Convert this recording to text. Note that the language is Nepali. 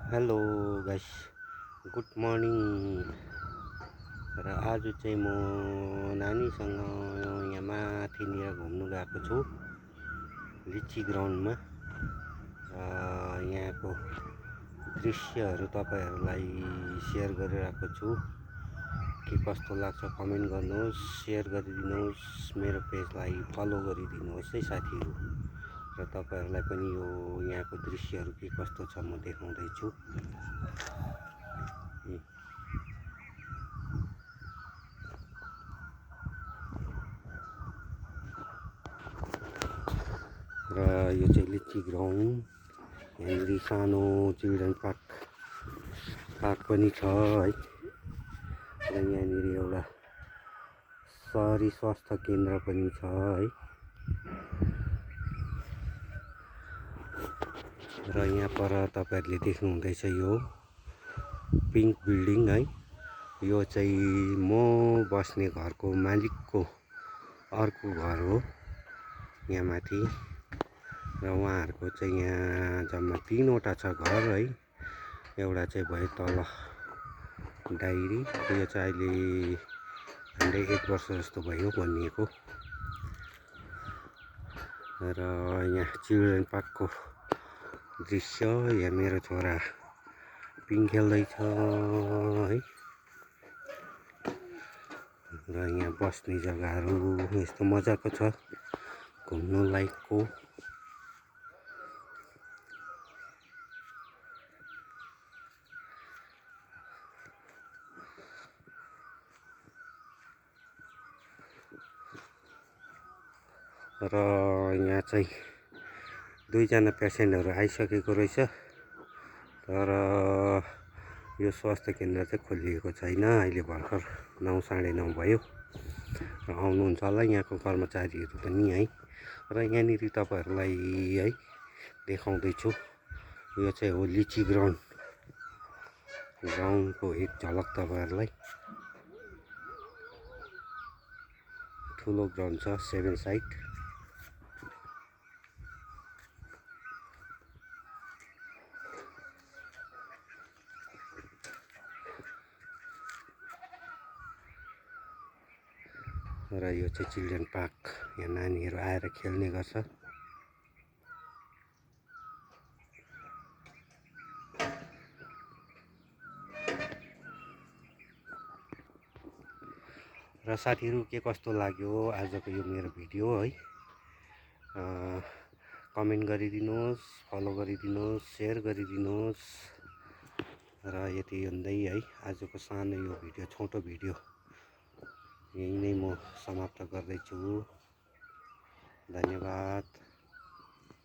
Hello guys, good morning. र आज चाहिँ म नानीसँग यहाँ माथिनिर घुम्नु गएको छु लिची ग्राउन्डमा। यहाँको दृश्यहरू तपाईँहरूलाई सेयर गरिरहेको छु। के कस्तो लाग्छ कमेन्ट गर्नुहोस्, सेयर गरिदिनुहोस्, मेरो पेजलाई फलो गरिदिनुहोस् है साथीहरू। र तपाईँहरूलाई पनि यो यहाँको दृश्यहरू के कस्तो छ म देखाउँदैछु। र यो चाहिँ लिची ग्राउन्ड, यहाँनिर सानो चिल्ड्रेन पार्क पनि छ है। र यहाँनिर एउटा सहरी स्वास्थ्य केन्द्र पनि छ है। र यहाँ पर तपाईँहरूले देख्नुहुँदैछ यो पिङ्क बिल्डिङ है। यो चाहिँ म बस्ने घरको मालिकको अर्को घर हो यहाँ माथि। र उहाँहरूको चाहिँ यहाँ जम्मा 3वटा छ घर है। एउटा चाहिँ भयो तल डायरी, यो चाहिँ अहिले 1 वर्ष जस्तो भयो बनिएको। र यहाँ चिल्ड्रेन पार्कको दृश्य, यहाँ मेरो छोरा पिङ खेल्दैछ है। र यहाँ बस्ने जग्गाहरू यस्तो मजाको छ घुम्नु लायकको। र यहाँ चाहिँ 2जना पेसेन्टहरू आइसकेको रहेछ। तर यो स्वास्थ्य केन्द्र चाहिँ खोलिएको छैन, अहिले भर्खर 9 साढे 9 भयो। र आउनुहुन्छ होला यहाँको कर्मचारीहरू पनि है। र यहाँनिर तपाईँहरूलाई है देखाउँदैछु, यो चाहिँ हो लिची ग्राउन्डको एक झलक तपाईँहरूलाई। ठुलो ग्राउन्ड छ 7 साइड। र यो चाहिँ चिल्ड्रेन पार्क, यहाँ नानीहरू आएर खेल्ने गर्छ। र साथीहरू के कस्तो लाग्यो आजको यो मेरो भिडियो है, कमेन्ट गरिदिनुहोस्, फलो गरिदिनुहोस्, सेयर गरिदिनुहोस्। र यति भन्दै है आजको सानो यो भिडियो, छोटो भिडियो यही नै म समाप्त गर्दैछु। धन्यवाद।